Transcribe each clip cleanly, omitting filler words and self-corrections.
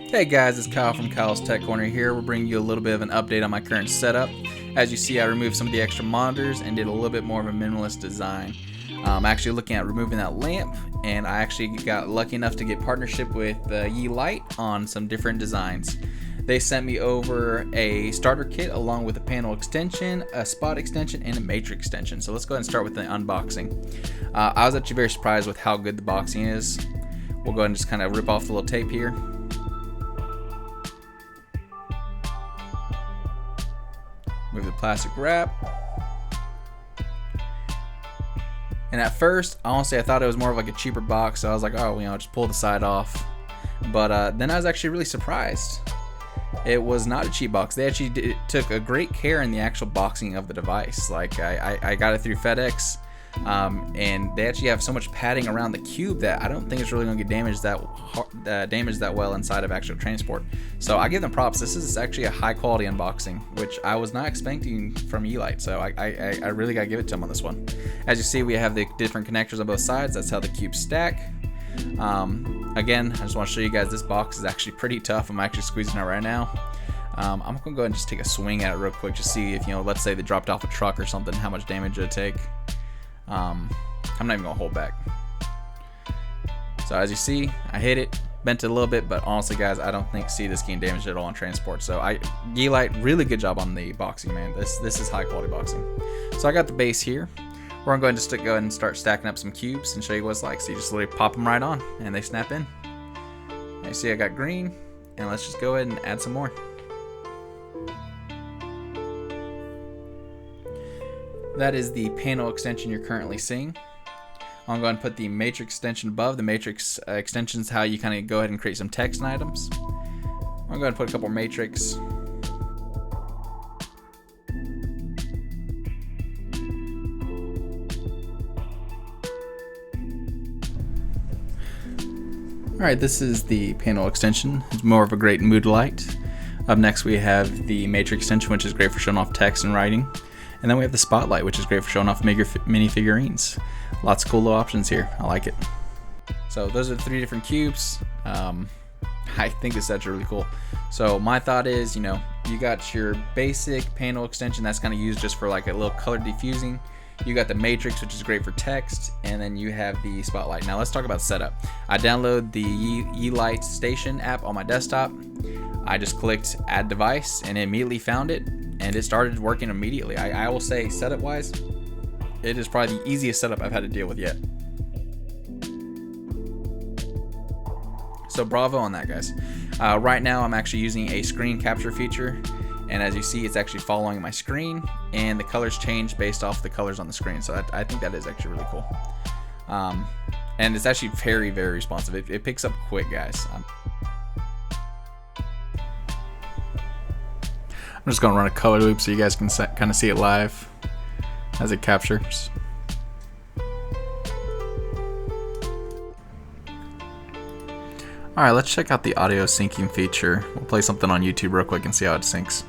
Hey guys, it's Kyle from Kyle's Tech Corner here. We're bringing you a little bit of an update on my current setup. As you see, I removed some of the extra monitors and did a little bit more of a minimalist design. I'm actually looking at removing that lamp, and I actually got lucky enough to get partnership with YeeLight on some different designs. They sent me over a starter kit along with a panel extension, a spot extension, and a matrix extension. So let's go ahead and start with the unboxing. I was actually very surprised with how good the boxing is. We'll go ahead and just kind of rip off the little tape here. Move the plastic wrap. And at first, honestly, I thought it was more of like a cheaper box, so I was like, oh, just pull the side off. But then I was actually really surprised. It was not a cheap box. They actually took a great care in the actual boxing of the device. Like I got it through FedEx, and they actually have so much padding around the cube that I don't think it's really going to get damaged that well inside of actual transport. So I give them props. This is actually a high quality unboxing, which I was not expecting from YeeLight. So I really got to give it to them on this one. As you see, we have the different connectors on both sides. That's how the cubes stack. Again, I just want to show you guys this box is actually pretty tough. I'm actually squeezing it right now. I'm gonna go ahead and just take a swing at it real quick to see if, let's say they dropped off a truck or something, how much damage it would take. I'm not even gonna hold back. So as you see, I hit it, bent it a little bit, but honestly guys, I don't see this getting damaged at all on transport. So YeeLight, really good job on the boxing, man. This is high quality boxing. So I got the base here. We're going to go ahead and start stacking up some cubes and show you what it's like. So you just literally pop them right on and they snap in. You see I got green, and let's just go ahead and add some more. That is the panel extension you're currently seeing. I'm going to put the matrix extension above. The matrix extension is how you kind of go ahead and create some text and items. I'm going to put a couple matrix. Alright, this is the panel extension. It's more of a great mood light. Up next we have the matrix extension, which is great for showing off text and writing. And then we have the spotlight, which is great for showing off mini figurines. Lots of cool little options here. I like it. So those are the 3 different cubes. I think this is actually really cool. So my thought is, you got your basic panel extension that's kind of used just for like a little color diffusing. You got the matrix, which is great for text, and then you have the spotlight. Now let's talk about setup. I downloaded the Yeelight Station app on my desktop. I just clicked add device and it immediately found it, and it started working immediately. I will say, setup wise, it is probably the easiest setup I've had to deal with yet. So bravo on that, guys. Right now I'm actually using a screen capture feature. And as you see, it's actually following my screen, and the colors change based off the colors on the screen. So I think that is actually really cool. And it's actually very, very responsive. It picks up quick, guys. I'm just going to run a color loop so you guys can kind of see it live as it captures. Alright, let's check out the audio syncing feature. We'll play something on YouTube real quick and see how it syncs.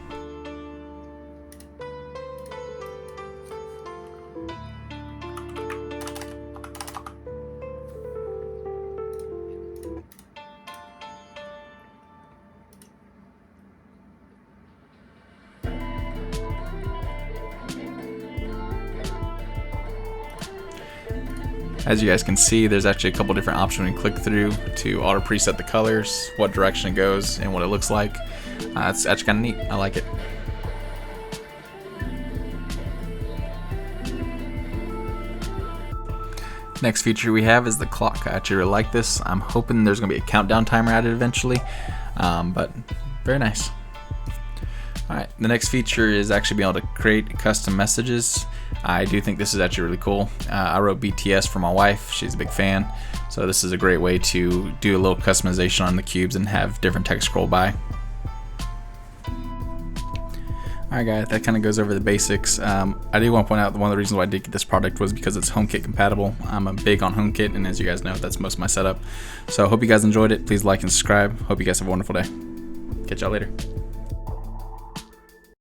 As you guys can see, there's actually a couple different options when you click through to auto preset the colors, what direction it goes, and what it looks like. It's actually kind of neat. I like it. Next feature we have is the clock. I actually really like this. I'm hoping there's going to be a countdown timer added eventually, but very nice. Alright, the next feature is actually being able to create custom messages. I do think this is actually really cool. I wrote BTS for my wife. She's a big fan. So this is a great way to do a little customization on the cubes and have different text scroll by. Alright guys, that kind of goes over the basics. I do want to point out that one of the reasons why I did get this product was because it's HomeKit compatible. I'm big on HomeKit, and as you guys know, that's most of my setup. So I hope you guys enjoyed it. Please like and subscribe. Hope you guys have a wonderful day. Catch y'all later.